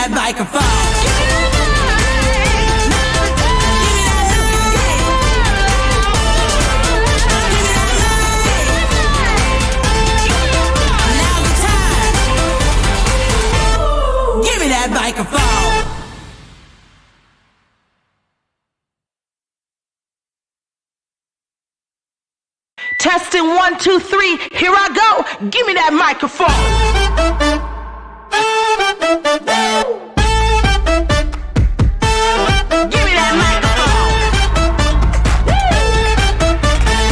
that microphone. Give me that microphone. Testing 1, 2, 3. Here I go. Give me that microphone. Give me that microphone.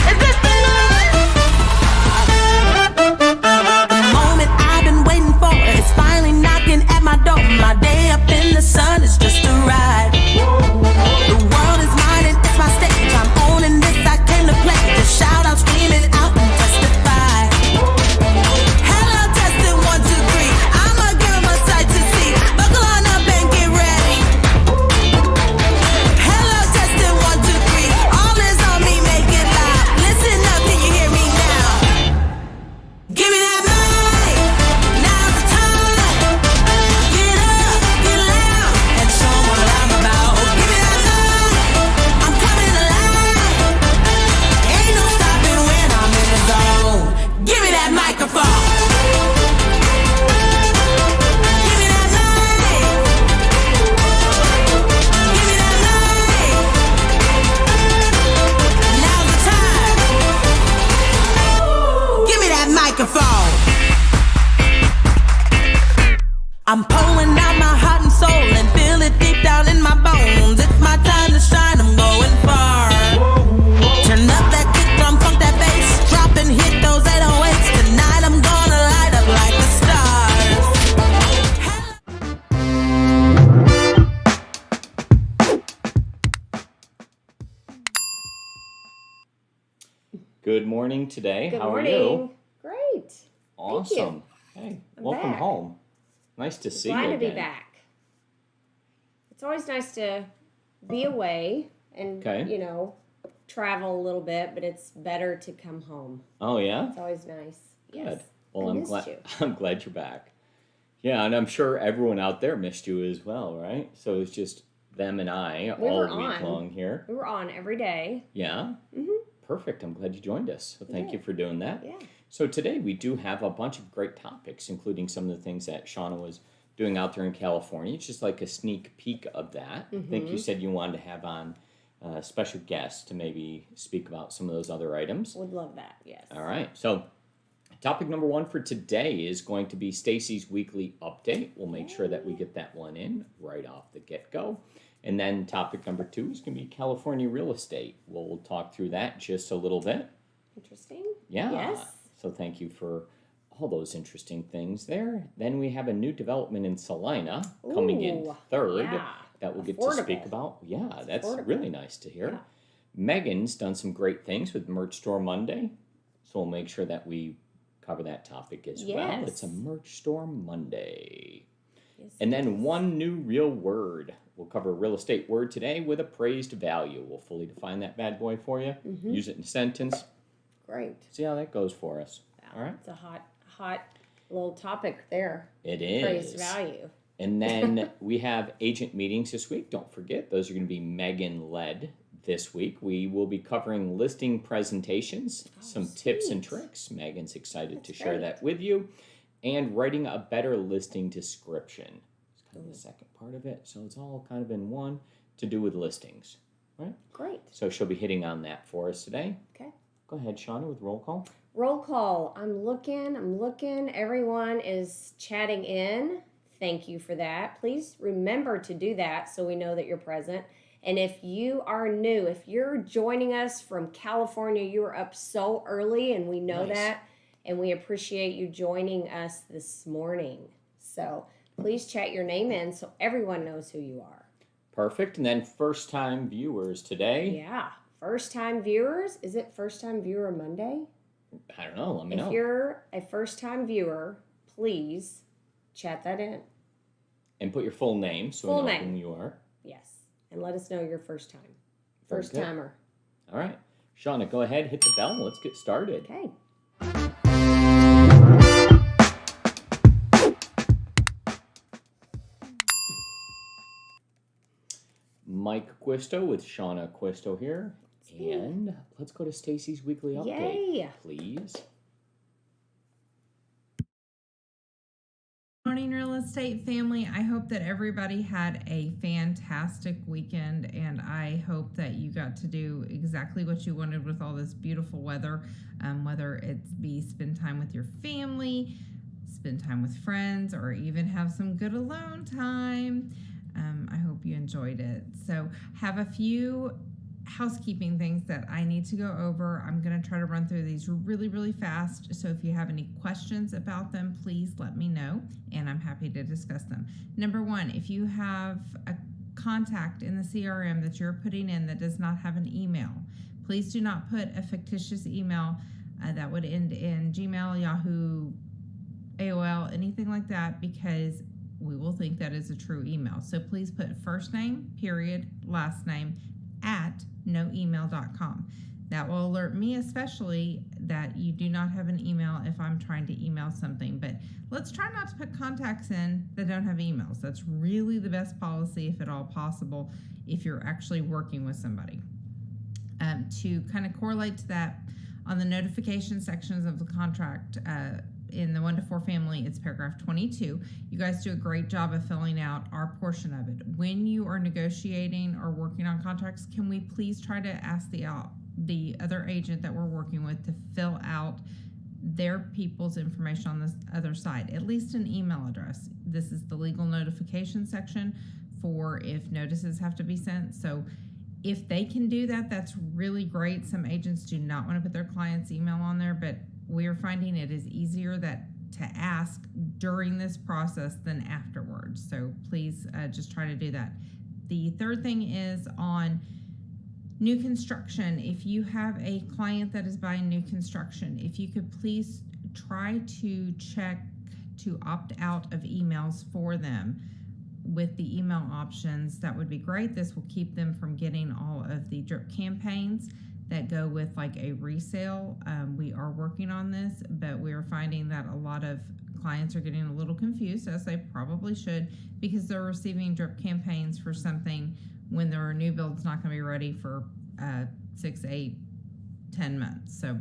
Is this thing on? The moment I've been waiting for is finally knocking at my door. My day up in the sun is just a ride. The world is mine and it's my stage. I'm owning this, I came to play. Just shout out, scream it out and testify. Hello, testing 1, 2, 3. I'ma give 'em a sight to see. Buckle on up and get ready. Hello, testing 1, 2, 3. All is on me, make it loud. Listen up, can you hear me now? Give me that mic. Now's the time. Get up, get loud, and show 'em what I'm about. Give me that mic. I'm coming alive. Ain't no stopping when I'm in the zone. Give me that microphone. Give me that mic. Give me that mic. Now's the time. Give me that microphone. I'm pulling out my heart and soul and feel it deep down in my bones. It's my time to shine, I'm going far. Turn up that kick drum, funk that bass, drop and hit those 808s. Tonight I'm gonna light up like the stars. Good morning today. Good How morning. are you? Great. Awesome. Hey, I'm welcome back. home. Nice to see Glad you to again. be back. It's always nice to be away and, Okay. travel a little bit, but it's better to come home. Oh yeah? It's always nice. Good. Yes. Well, I I'm missed glad you. I'm glad you're back. Yeah, and I'm sure everyone out there missed you as well, right? So it's just them and I We all were week on. long here. We were on every day. Yeah? Mm-hmm. Perfect. I'm glad you joined us. So thank Yeah. you for doing that. Yeah. So today we do have a bunch of great topics, including some of the things that Shana was doing out there in California. It's just like a sneak peek of that. I think you said you wanted to have on a special guest to maybe speak about some of those other items. Would love that. Yes. All right. So topic number 1 for today is going to be Stacey's weekly update. We'll make sure that we get that one in right off the get-go. And then topic number 2 is going to be California real estate. We'll talk through that just a little bit. Interesting. Yeah. Yes. So thank you for all those interesting things there. Then we have a new development in Celina coming in Ooh, third yeah. that we'll get to Affordable. speak about. Yeah, that's affordable. really nice to hear. Yeah. Megan's done some great things with Merch Store Monday, so we'll make sure that we cover that topic as well. Yes. It's a Merch Store Monday. Yes, And it then is. one new real word. We'll cover a real estate word today with appraised value. We'll fully define that bad boy for you. Mm-hmm. Use it in a sentence. Great. See how that goes for us. All right. It's a hot little topic there. It is. Praise value. And then we have agent meetings this week. Don't forget, those are going to be Megan-led this week. We will be covering listing presentations, some tips and sweet. tricks. Megan's excited to That's share great. that with you. And writing a better listing description. It's kind of the second part of it. So it's all kind of in one to do with listings, right? Great. So she'll be hitting on that for us today. Okay. Go ahead, Shana, with roll call. Roll call. I'm looking. Everyone is chatting in. Thank you for that. Please remember to do that so we know that you're present. And if you are new, if you're joining us from California, you are up so early and we know Nice. that. And we appreciate you joining us this morning. So please chat your name in so everyone knows who you are. Perfect. And then first-time viewers today. Yeah. First-time viewers. Is it First-Time Viewer Monday? I don't know. Let me If know. you're a first-time viewer, please chat that in. And put your full name so Full we know name. who you are. Yes. And let us know your first time. Very First good. timer. All right. Shauna, go ahead, hit the bell. Let's get started. Okay. Mike Acquisto with Shana Acquisto here. And let's go to Stacey's weekly update, Yay. please. Morning, real estate family. I hope that everybody had a fantastic weekend, and I hope that you got to do exactly what you wanted with all this beautiful weather, whether it's be spend time with your family, spend time with friends, or even have some good alone time. I hope you enjoyed it. So have a few housekeeping things that I need to go over. I'm going to try to run through these really fast. So if you have any questions about them, please let me know, and I'm happy to discuss them. Number one, if you have a contact in the CRM that you're putting in that does not have an email, please do not put a fictitious email that would end in Gmail, Yahoo, AOL, anything like that, because we will think that is a true email. So please put first name, period, last name, at noemail.com. That will alert me especially that you do not have an email if I'm trying to email something. But let's try not to put contacts in that don't have emails. That's really the best policy, if at all possible, if you're actually working with somebody. To kind of correlate to that, on the notification sections of the contract, in the 1 to 4 family, it's paragraph 22. You guys do a great job of filling out our portion of it. When you are negotiating or working on contracts, can we please try to ask the other agent that we're working with to fill out their people's information on this other side, at least an email address. This is the legal notification section for if notices have to be sent. So if they can do that, that's really great. Some agents do not want to put their client's email on there, but we're finding it is easier to ask during this process than afterwards. So please just try to do that. The third thing is on new construction. If you have a client that is buying new construction, if you could please try to check to opt out of emails for them with the email options, that would be great. This will keep them from getting all of the drip campaigns that go with like a resale. We are working on this, but we are finding that a lot of clients are getting a little confused, as they probably should, because they're receiving drip campaigns for something when their new build's not going to be ready for 6, 8, 10 months. So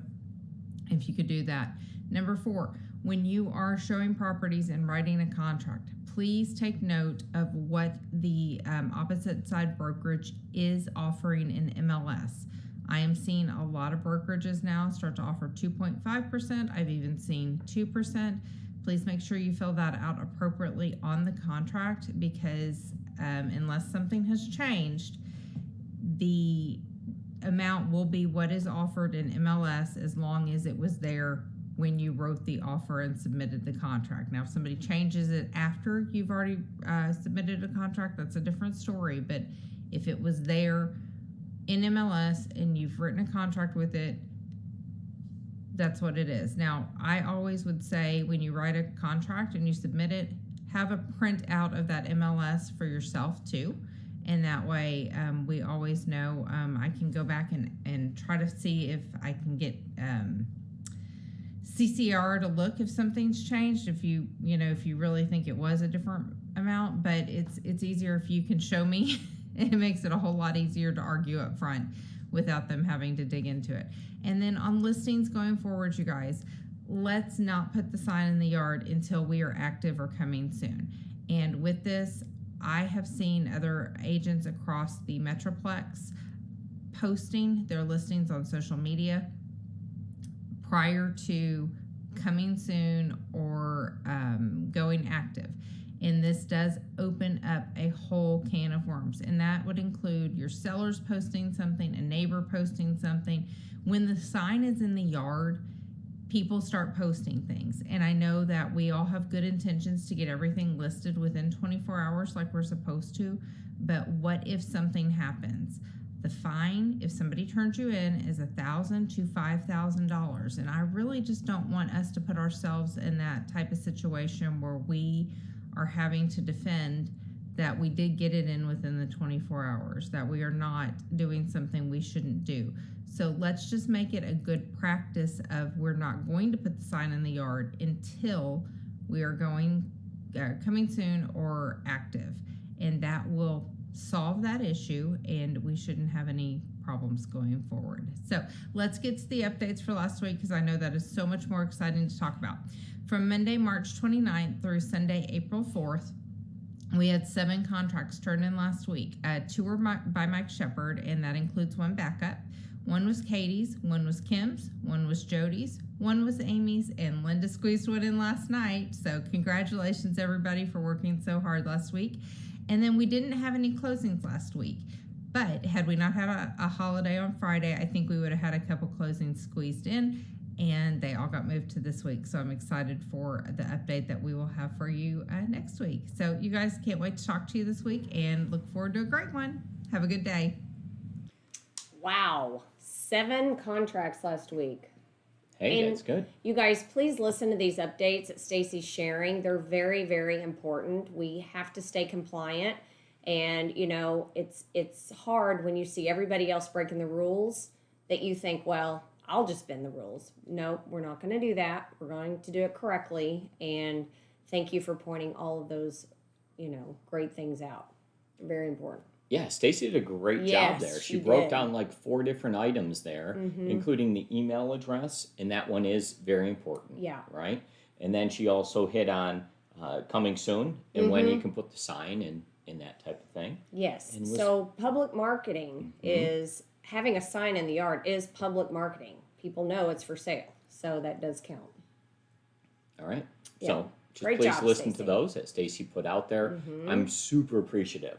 if you could do that. Number 4, when you are showing properties and writing a contract, please take note of what the opposite side brokerage is offering in MLS. I am seeing a lot of brokerages now start to offer 2.5%. I've even seen 2%. Please make sure you fill that out appropriately on the contract, because unless something has changed, the amount will be what is offered in MLS as long as it was there when you wrote the offer and submitted the contract. Now, if somebody changes it after you've already submitted a contract, that's a different story. But if it was there in MLS and you've written a contract with it, that's what it is. Now, I always would say when you write a contract and you submit it, have a print out of that MLS for yourself too. And that way we always know. I can go back and try to see if I can get CCR to look if something's changed, if you really think it was a different amount. But it's easier if you can show me. It makes it a whole lot easier to argue up front without them having to dig into it. And then on listings going forward, you guys, let's not put the sign in the yard until we are active or coming soon. And with this, I have seen other agents across the Metroplex posting their listings on social media prior to coming soon or going active. And this does open up a whole can of worms. And that would include your sellers posting something, a neighbor posting something. When the sign is in the yard, people start posting things. And I know that we all have good intentions to get everything listed within 24 hours like we're supposed to. But what if something happens? The fine, if somebody turns you in, is $1,000 to $5,000. And I really just don't want us to put ourselves in that type of situation where we are having to defend that we did get it in within the 24 hours, that we are not doing something we shouldn't do. So let's just make it a good practice of we're not going to put the sign in the yard until we are coming soon or active. And that will solve that issue, and we shouldn't have any problems going forward. So let's get to the updates for last week, because I know that is so much more exciting to talk about. From Monday, March 29th through Sunday, April 4th, we had 7 contracts turned in last week. 2 were by Mike Shepard, and that includes 1 backup. 1 was Katie's, 1 was Kim's, 1 was Jody's, 1 was Amy's, and Linda squeezed one in last night. So congratulations, everybody, for working so hard last week. And then we didn't have any closings last week. But had we not had a holiday on Friday, I think we would have had a couple closings squeezed in, and they all got moved to this week. So I'm excited for the update that we will have for you next week. So you guys, can't wait to talk to you this week, and look forward to a great one. Have a good day. Wow. 7 contracts last week. Hey, And that's good. You guys, please listen to these updates that Stacey's sharing. They're very, very important. We have to stay compliant. And, you know, it's hard when you see everybody else breaking the rules that you think, well, I'll just bend the rules. No, we're not going to do that. We're going to do it correctly. And thank you for pointing all of those, you know, great things out. Very important. Yeah, Stacey did a great Yes, job there. She she broke did. down like 4 different items there, including the email address, and that one is very important. Yeah. Right? And then she also hit on coming soon and when you can put the sign in that type of thing. Yes. And was- So public marketing is having a sign in the yard is public marketing. People know it's for sale. So that does count. All right. Yeah. So just Great please job, listen to Stacey. those that Stacey put out there. I'm super appreciative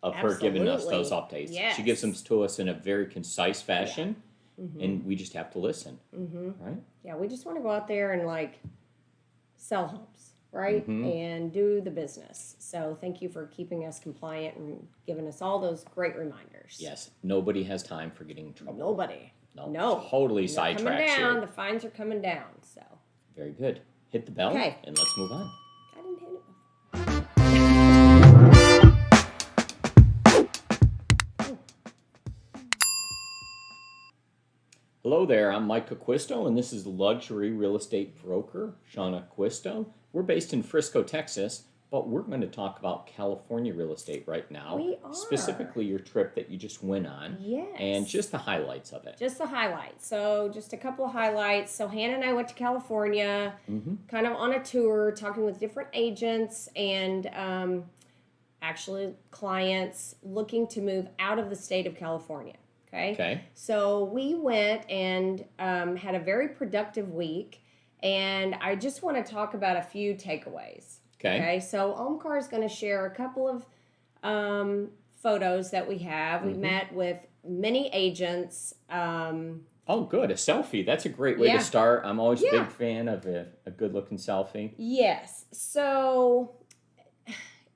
of her giving us those Absolutely. updates. She gives them Yes. to us in a very concise fashion, and we just have to listen. Right? Yeah, we just want to go out there and like sell homes, right? And do the business. So thank you for keeping us compliant and giving us all those great reminders. Yes. Nobody has time for getting in trouble. Nobody. No. No. Totally They're coming sidetracks down. here. The fines are coming down. So Very good. Hit the bell Okay. and let's move on. I didn't hit it. Hello there, I'm Mike Acquisto, and this is luxury real estate broker, Shana Acquisto. We're based in Frisco, Texas, but we're going to talk about California real estate right now. We are. Specifically your trip that you just went on. Yes. And just the highlights of it. Just the highlights. So just a couple of highlights. So Hannah and I went to California, kind of on a tour, talking with different agents and actually clients looking to move out of the state of California. Okay. So we went and had a very productive week, and I just want to talk about a few takeaways. Okay. So Omkar is going to share a couple of photos that we have. We met with many agents. Oh, good. A selfie. That's a great way Yeah. to start. I'm always a Yeah. big fan of a good-looking selfie. Yes. So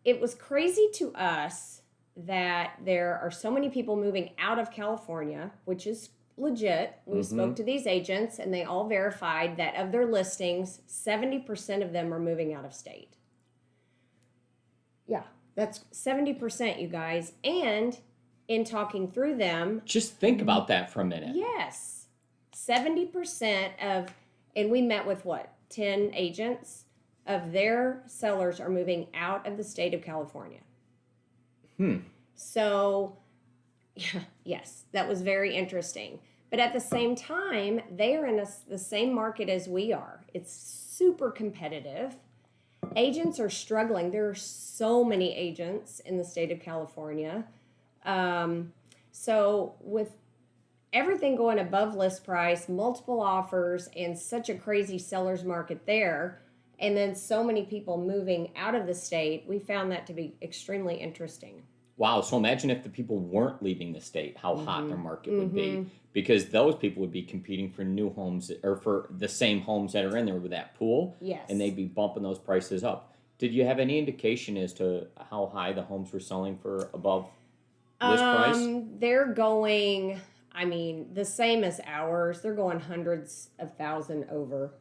it was crazy to us that there are so many people moving out of California, which is legit. We spoke to these agents, and they all verified that of their listings, 70% of them are moving out of state. Yeah, that's 70%, you guys. And in talking through them, Just think about that for a minute. yes, 70% of, and we met with what, 10 agents of their sellers are moving out of the state of California. So, yeah, yes, that was very interesting. But at the same time, they are in the same market as we are. It's super competitive. Agents are struggling. There are so many agents in the state of California. So with everything going above list price, multiple offers, and such a crazy seller's market there, and then so many people moving out of the state, we found that to be extremely interesting. Wow, so imagine if the people weren't leaving the state, how hot their market would be. Because those people would be competing for new homes or for the same homes that are in there with that pool. Yes. And they'd be bumping those prices up. Did you have any indication as to how high the homes were selling for above list price? They're going, I mean, the same as ours. They're going hundreds of thousands over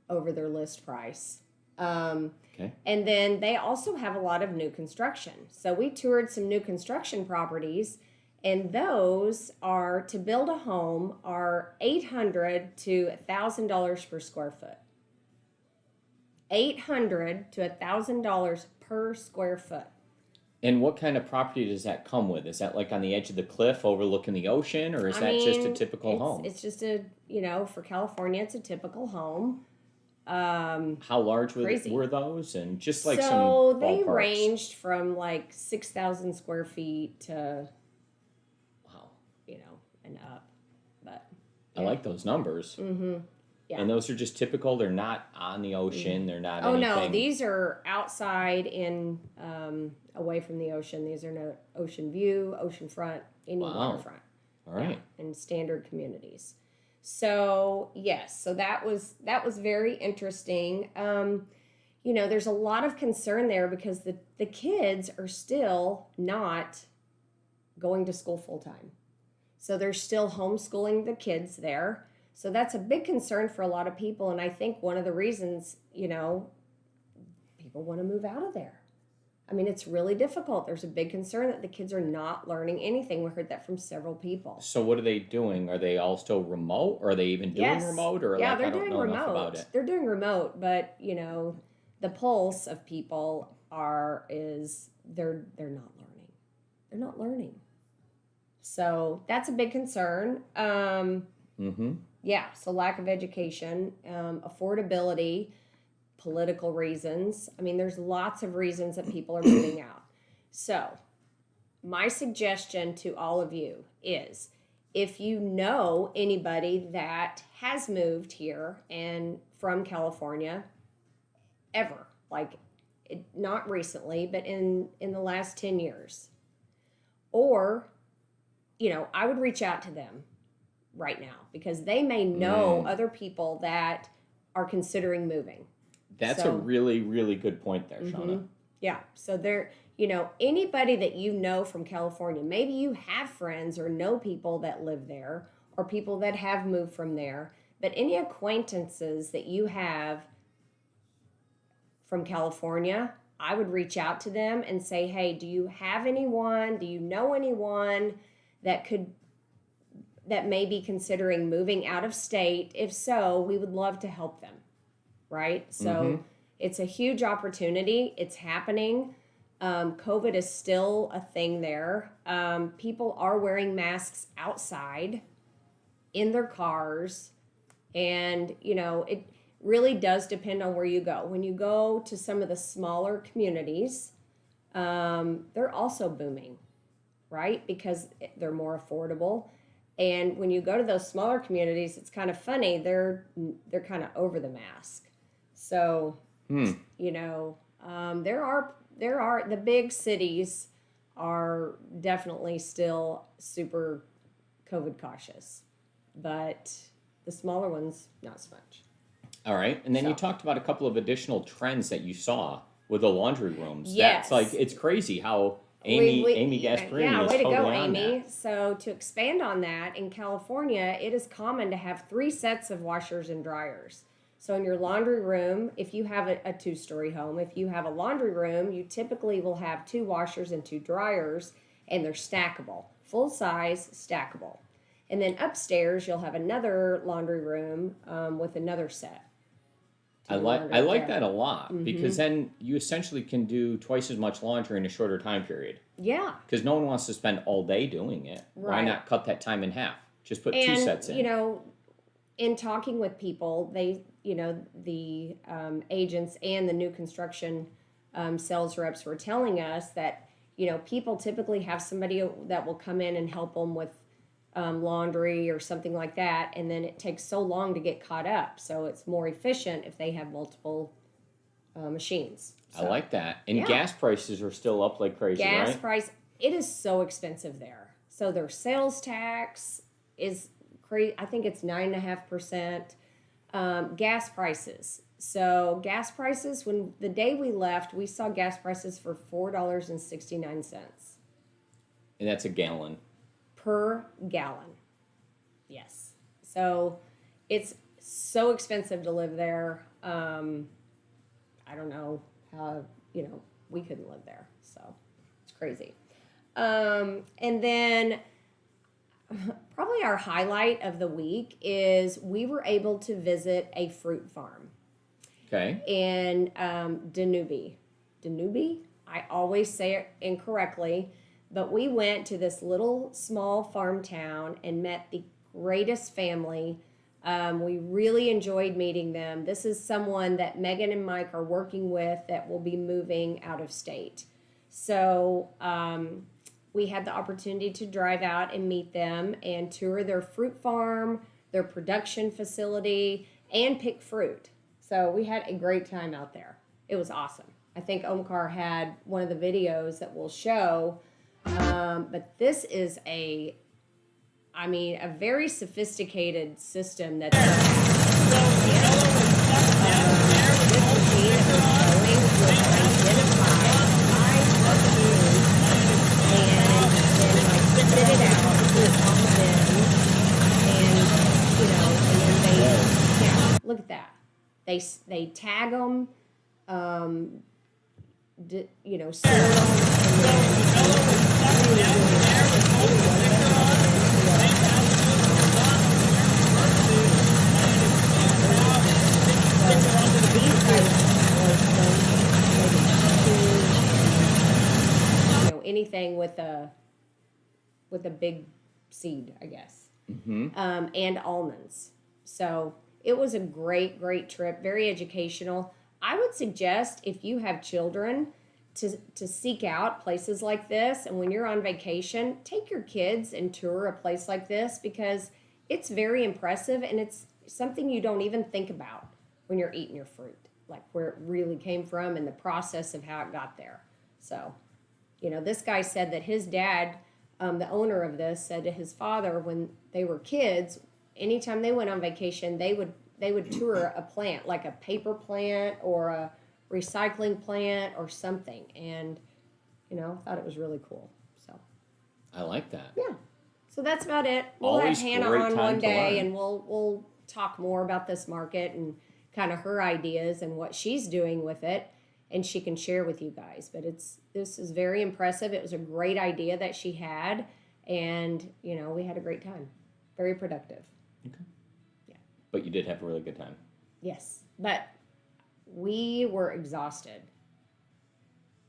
their list price. Okay. And then they also have a lot of new construction. So we toured some new construction properties, and those are, to build a home, are $800 to $1,000 per square foot. $800 to $1,000 per square foot. And what kind of property does that come with? Is that like on the edge of the cliff overlooking the ocean, or is I that just a mean, typical home? It's just a, for California, it's a typical home. How large Crazy. were those? And just like So some they ballparks. ranged from like 6,000 square feet to, Wow. and up. But I like those numbers. mm-hmm. Yeah. And those are just typical. They're not on the ocean. They're not Oh anything. no, these are outside in away from the ocean. These are no ocean view, ocean front, any Wow. waterfront. All right. Yeah, in standard communities. So yes, so that was very interesting. There's a lot of concern there because the kids are still not going to school full time. So they're still homeschooling the kids there. So that's a big concern for a lot of people. And I think one of the reasons, people want to move out of there. I mean, it's really difficult. There's a big concern that the kids are not learning anything. We heard that from several people. So what are they doing? Are they all still remote? Or are they even doing Yes. remote? Or Yeah, like, they're I don't doing know remote. enough about it. They're doing remote, but the pulse of people is they're not learning. They're not learning. So that's a big concern. Mm-hmm. Yeah, so lack of education, affordability, political reasons. I mean, there's lots of reasons that people are moving out. So my suggestion to all of you is if you know anybody that has moved here and from California ever, not recently, but in the last 10 years, or, I would reach out to them right now because they may know other people that are considering moving. That's So- a really, really good point there, Shana. Yeah. So there, anybody that you know from California, maybe you have friends or know people that live there or people that have moved from there, but any acquaintances that you have from California, I would reach out to them and say, hey, do you have anyone? Do you know anyone that may be considering moving out of state? If so, we would love to help them. Right? So it's a huge opportunity. It's happening. COVID is still a thing there. People are wearing masks outside in their cars. And, it really does depend on where you go. When you go to some of the smaller communities, they're also booming, right? Because they're more affordable. And when you go to those smaller communities, it's kind of funny. They're kind of over the mask. So, there are the big cities are definitely still super COVID cautious, but the smaller ones, not so much. All right. And then you So- talked about a couple of additional trends that you saw with the laundry rooms. Yes. That's it's crazy how Amy Gasparini yeah, is way to totally go, on Amy. that. So to expand on that, in California, it is common to have 3 sets of washers and dryers. So in your laundry room, if you have a 2-story home, if you have a laundry room, you typically will have 2 washers and 2 dryers, and they're stackable, full size, stackable. And then upstairs, you'll have another laundry room with another set. I like that a lot because then you essentially can do twice as much laundry in a shorter time period. Yeah. Because no one wants to spend all day doing it. Why Right. not cut that time in half? Just put 2 And, sets in. in talking with people, they, the agents and the new construction sales reps were telling us that, people typically have somebody that will come in and help them with laundry or something like that. And then it takes so long to get caught up. So it's more efficient if they have multiple machines. I like that. And Yeah. gas prices are still up like crazy, Gas right? price, it is so expensive there. So their sales tax is crazy. I think it's 9.5%. Gas prices. So gas prices, when the day we left, we saw gas prices for $4.69 And that's a gallon. per gallon. Yes. So it's so expensive to live there. I don't know how, we couldn't live there. So it's crazy. And then probably our highlight of the week is we were able to visit a fruit farm Okay. in Danube. I always say it incorrectly, but we went to this little small farm town and met the greatest family. We really enjoyed meeting them. This is someone that Megan and Mike are working with that will be moving out of state. So we had the opportunity to drive out and meet them and tour their fruit farm, their production facility, and pick fruit. So we had a great time out there. It was awesome. I think Omkar had one of the videos that we'll show, but this is a very sophisticated system that's look at that. They tag them, sort anything with a big seed, I guess, and almonds. So it was a great trip, very educational. I would suggest if you have children to seek out places like this, and when you're on vacation, take your kids and tour a place like this because it's very impressive and it's something you don't even think about when you're eating your fruit, like where it really came from and the process of how it got there. So, this guy said that his dad, the owner of this, said to his father when they were kids, anytime they went on vacation, they would tour a plant, like a paper plant or a recycling plant or something. And, thought it was really cool. So I like that. Yeah. So that's about it. We'll Always have Hannah great on time one to day learn. and we'll talk more about this market and kind of her ideas and what she's doing with it, and she can share with you guys. But this is very impressive. It was a great idea that she had, and we had a great time. Very productive. Okay. Yeah. But you did have a really good time. Yes, but we were exhausted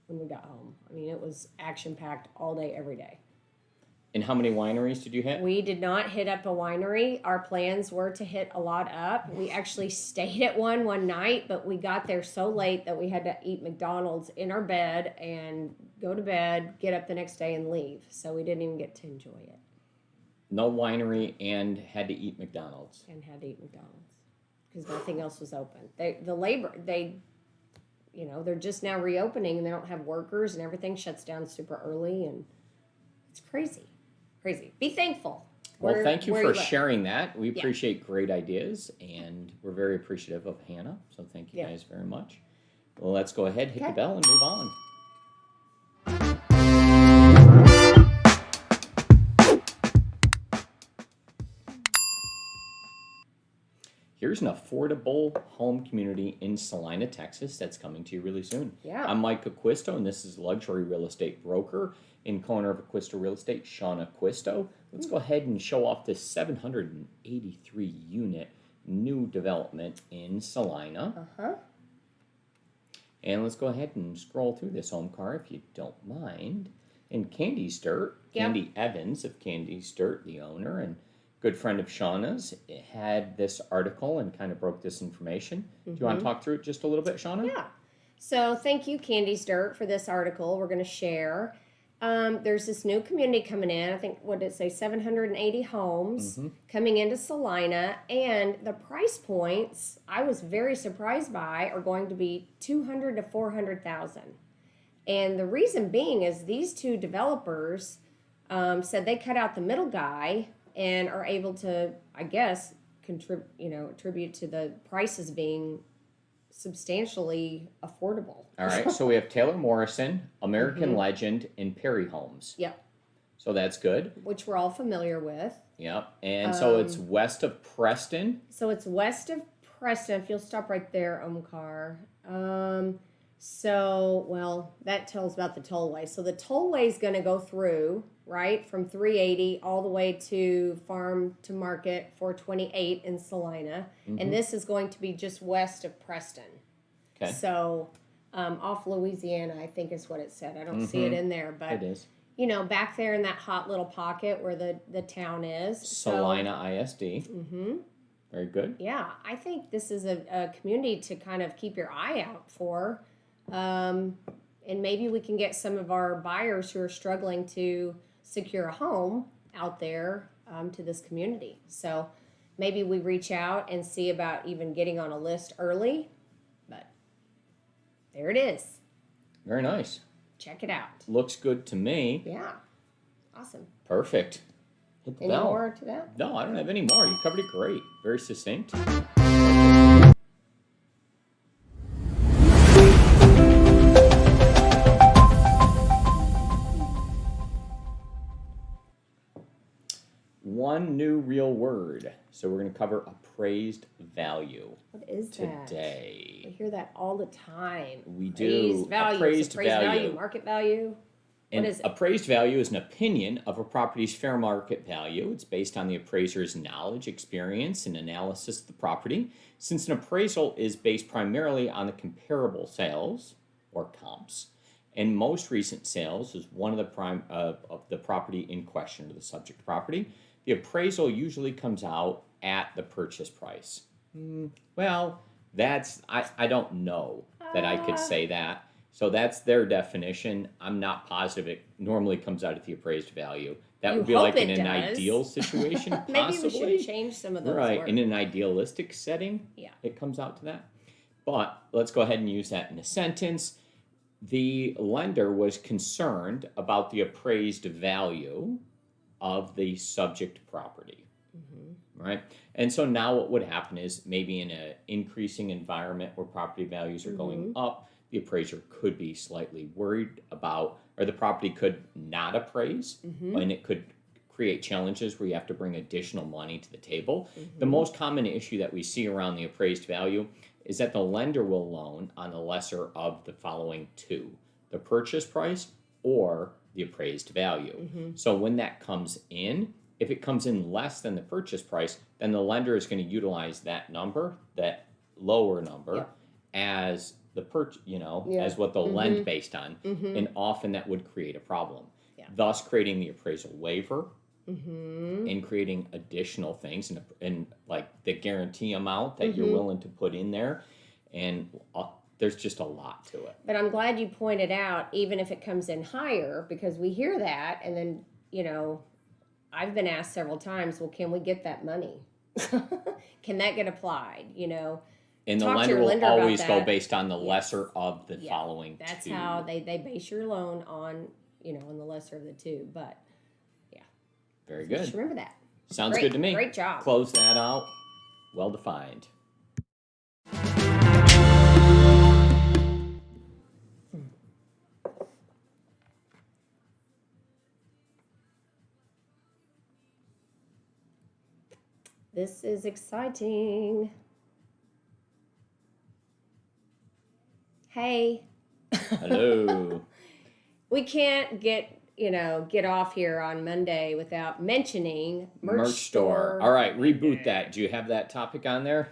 when we got home. I mean, it was action-packed all day, every day. And how many wineries did you hit? We did not hit up a winery. Our plans were to hit a lot up. We actually stayed at one night, but we got there so late that we had to eat McDonald's in our bed and go to bed, get up the next day, and leave. So we didn't even get to enjoy it. No winery and had to eat McDonald's. And had to eat McDonald's because nothing else was open. They're just now reopening and they don't have workers and everything shuts down super early and it's crazy. Be thankful. Well, thank you where for live. sharing that. We appreciate great ideas, and we're very appreciative of Hannah. So thank you guys very much. Well, let's go ahead, hit the bell, and move on. Here's an affordable home community in Celina, Texas that's coming to you really soon. Yeah. I'm Mike Acquisto, and this is luxury real estate broker in co-owner of Acquisto Real Estate, Shana Acquisto. Let's go ahead and show off this 783 unit new development in Celina. And let's go ahead and scroll through this home car if you don't mind. And Candy Sturt, Candy Evans of Candy Sturt, the owner, and good friend of Shauna's, had this article and kind of broke this information. Do you want to talk through it just a little bit, Shana? Yeah. So thank you, Candy's Dirt, for this article we're going to share. There's this new community coming in. I think, what did it say, 780 homes coming into Celina. And the price points, I was very surprised by, are going to be $200,000 to $400,000. And the reason being is these two developers said they cut out the middle guy and are able to, I guess, attribute to the prices being substantially affordable. All right, so we have Taylor Morrison, American Legend, and Perry Homes. Yep. So that's good. Which we're all familiar with. Yep, and so it's west of Preston. So it's west of Preston. If you'll stop right there, Omkar. That tells about the tollway. So the tollway is going to go through, right, from 380 all the way to Farm to Market 428 in Celina. And this is going to be just west of Preston. Okay. So off Louisiana, I think is what it said. I don't see it in there, but It is. you know, back there in that hot little pocket where the town is. Celina ISD. Very good. Yeah, I think this is a community to kind of keep your eye out for. And maybe we can get some of our buyers who are struggling to secure a home out there to this community. So maybe we reach out and see about even getting on a list early. But there it is. Very nice. Check it out. Looks good to me. Yeah. Awesome. Perfect. Hit the Any bell. more to that? No, I don't have any more. You covered it great. Very succinct. One new real word. So we're going to cover appraised value What is that? today. I hear that all the time. We do. Appraised value. Appraised Value, value. market value. And What is it? appraised value is an opinion of a property's fair market value. It's based on the appraiser's knowledge, experience, and analysis of the property. Since an appraisal is based primarily on the comparable sales, or comps, and most recent sales is one of the property in question, or the subject property, the appraisal usually comes out at the purchase price. Well, I don't know that I could say that. So that's their definition. I'm not positive it normally comes out at the appraised value. That You would be hope like in it an does. ideal situation, Maybe possibly. we should change some of those Right, words. in an idealistic setting, Yeah. it comes out to that. But let's go ahead and use that in a sentence. The lender was concerned about the appraised value of the subject property. Right? And so now what would happen is maybe in an increasing environment where property values are going up, the appraiser could be slightly worried about, or the property could not appraise, and it could create challenges where you have to bring additional money to the table. The most common issue that we see around the appraised value is that the lender will loan on the lesser of the following two: the purchase price or the appraised value. So when that comes in, if it comes in less than the purchase price, then the lender is going to utilize that number, that lower number, as the as what they'll lend based on, and often that would create a problem. Thus, creating the appraisal waiver and creating additional things, and like the guarantee amount that you're willing to put in there, and there's just a lot to it. But I'm glad you pointed out, even if it comes in higher, because we hear that, and then, you know, I've been asked several times, well, can we get that money? Can that get applied? You know, And the talk to lender your will lender about always go that. based on the lesser of the following That's two. how they base your loan on, you know, on the lesser of the two. But Very just good. remember that. Sounds Great, good to me. great job. Close that out. Well defined. This is exciting. Hey, Hello. we can't get off here on Monday without mentioning merch store. All right, reboot that. Do you have that topic on there?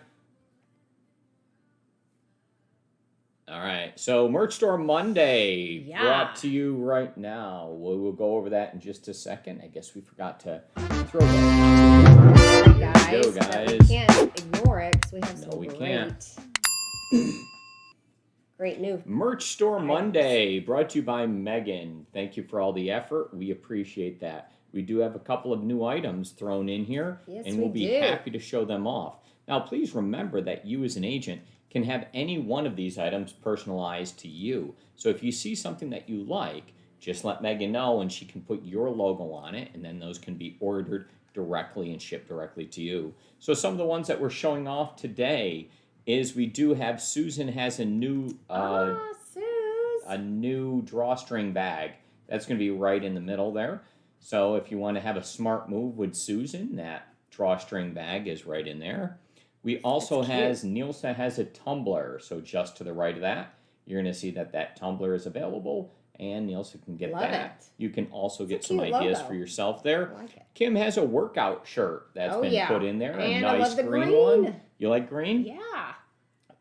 All right, so Merch Store Monday Yeah. brought to you right now. We'll go over that in just a second. I guess we forgot to throw that. Sorry, guys, Go, but guys. we can't ignore it because we have No, some we great, can't. great new. Merch Store Monday brought to you by Megan. Thank you for all the effort. We appreciate that. We do have a couple of new items thrown in here, Yes, and we we'll be do. happy to show them off. Now, please remember that you as an agent can have any one of these items personalized to you. So if you see something that you like, just let Megan know and she can put your logo on it, and then those can be ordered directly and shipped directly to you. So some of the ones that we're showing off today is we do have Susan has a new Suze. a new drawstring bag. That's going to be right in the middle there. So if you want to have a smart move with Susan, that drawstring bag is right in there. We also Nielsa has a tumbler. So just to the right of that, you're going to see that tumbler is available, and Nielsa can get Love that. it. You can also get a some cute ideas logo. for yourself there. I like it. Kim has a workout shirt that's Oh, been yeah. put in there. And a I nice love the green green. one. You like green? Yeah,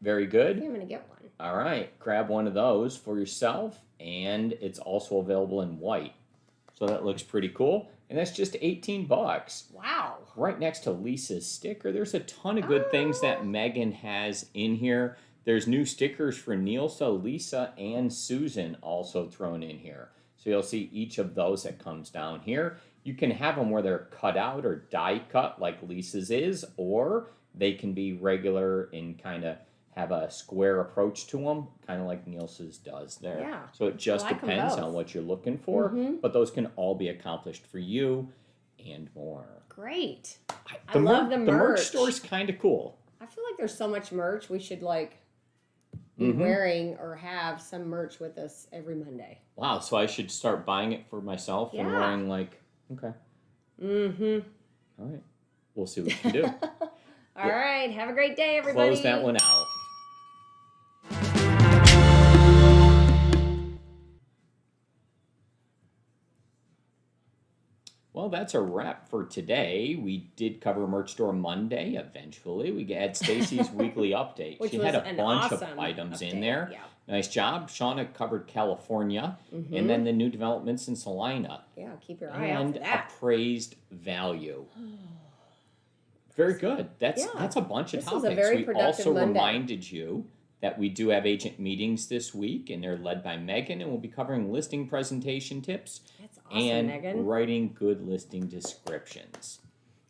Very good. I'm gonna get one. All right, grab one of those for yourself, and it's also available in white. So that looks pretty cool, and that's just 18 bucks. Wow. Right next to Lisa's sticker, there's a ton of good things that Megan has in here. There's new stickers for Nilsa, Lisa, and Susan also thrown in here. So you'll see each of those that comes down here. You can have them where they're cut out or die cut like Lisa's is, or they can be regular and kind of have a square approach to them, kind of like Nilsa's does there. Yeah, So it just I like 'em depends both. on what you're looking for, but those can all be accomplished for you and more. Great. I love the The merch merch. store's kind of cool. I feel like there's so much merch. We should like be wearing or have some merch with us every Monday. Wow, so I should start buying it for myself and Yeah. wearing like, okay. All right. We'll see what we can do. All right. Have a great day, everybody. Close that one out. Well, that's a wrap for today. We did cover Merch Store Monday eventually. We had Stacey's weekly update. Which She was had a an bunch of awesome items in update, there. yeah. Nice job. Shauna covered California and then the new developments in Celina Yeah, keep your eye out and for that. appraised value. Very good. That's Yeah. a bunch of This was topics. a very We productive also Monday. reminded you that we do have agent meetings this week, and they're led by Megan, and we'll be covering listing presentation tips That's awesome, and Megan. writing good listing descriptions.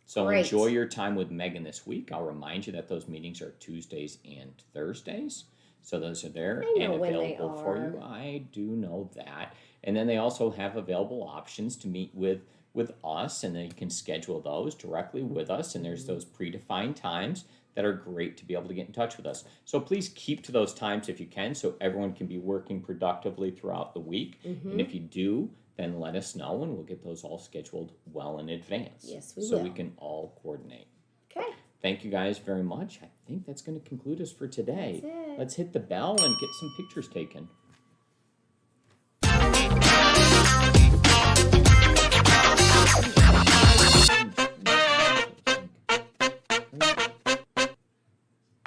So Great. enjoy your time with Megan this week. I'll remind you that those meetings are Tuesdays and Thursdays. So those are there I know and when they available for you. are. I do know that. And then they also have available options to meet with us, and then you can schedule those directly with us. And there's those predefined times that are great to be able to get in touch with us. So please keep to those times if you can, so everyone can be working productively throughout the week. And if you do, then let us know, and we'll get those all scheduled well in advance. Yes, we so we will. can all coordinate. Okay. Thank you guys very much. I think that's going to conclude us for today. That's it. Let's hit the bell and get some pictures taken.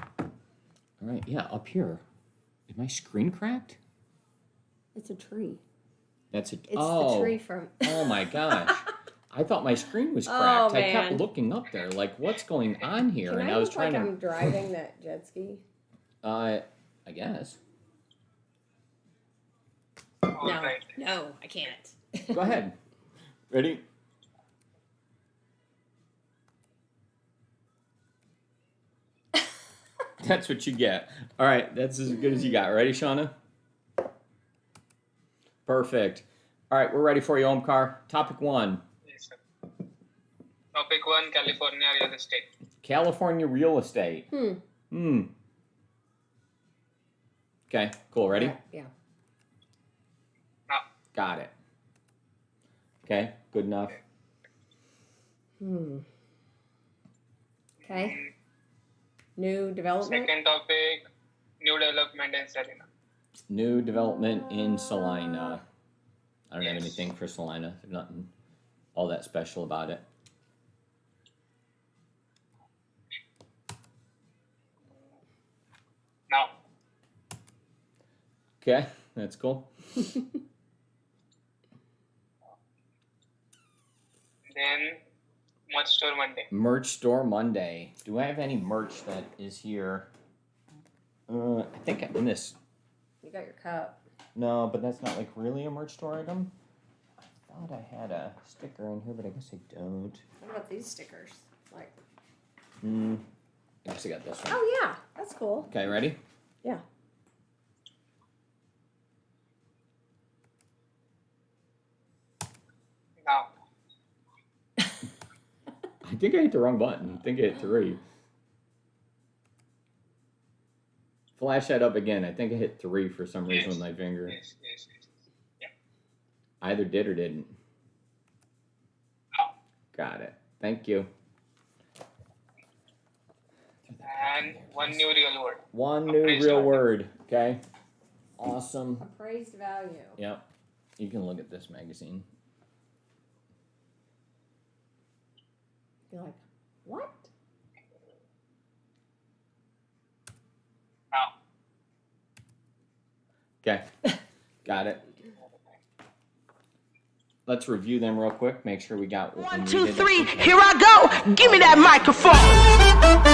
All right, yeah, up here. Is my screen cracked? It's a tree. That's It's the tree from. Oh my gosh. I thought my screen was Oh, cracked. I kept man. looking up there like, what's going on here? Can and I I was look trying like to I'm driving that jet ski? I guess. No, I can't. Go ahead. Ready? That's what you get. All right, that's as good as you got. Ready, Shauna? Perfect. All right, we're ready for you, Omkar. Topic 1. Yes, sir. Topic 1, California real estate. California real estate. Okay, cool. Ready? Yeah. Now, Got it. Okay, good enough. Okay. New development. second topic, new development in Celina. New development in Celina. I don't have Yes. anything for Celina. There's nothing all that special about it. Now, Okay, that's cool. then Merch Store Monday. Merch Store Monday. Do I have any merch that is here? I think in this. You got your cup. No, but that's not like really a merch store item. I thought I had a sticker in here, but I guess I don't. What about these stickers? Like. I guess I got this one. Oh yeah, that's cool. Okay, ready? Yeah. Now, I think I hit the wrong button. I think I hit 3. Flash that up again. I think I hit 3 for some reason with my finger. yes. I either did or didn't. Now, Got it. Thank you. and one new real word. One new Appraised real value. word. Okay. Awesome. Appraised value. Yep. You can look at this magazine. You're like, what? Okay, got it. Let's review them real quick. Make sure we got what we 1, 2, needed. 3, here I go. Give me that microphone.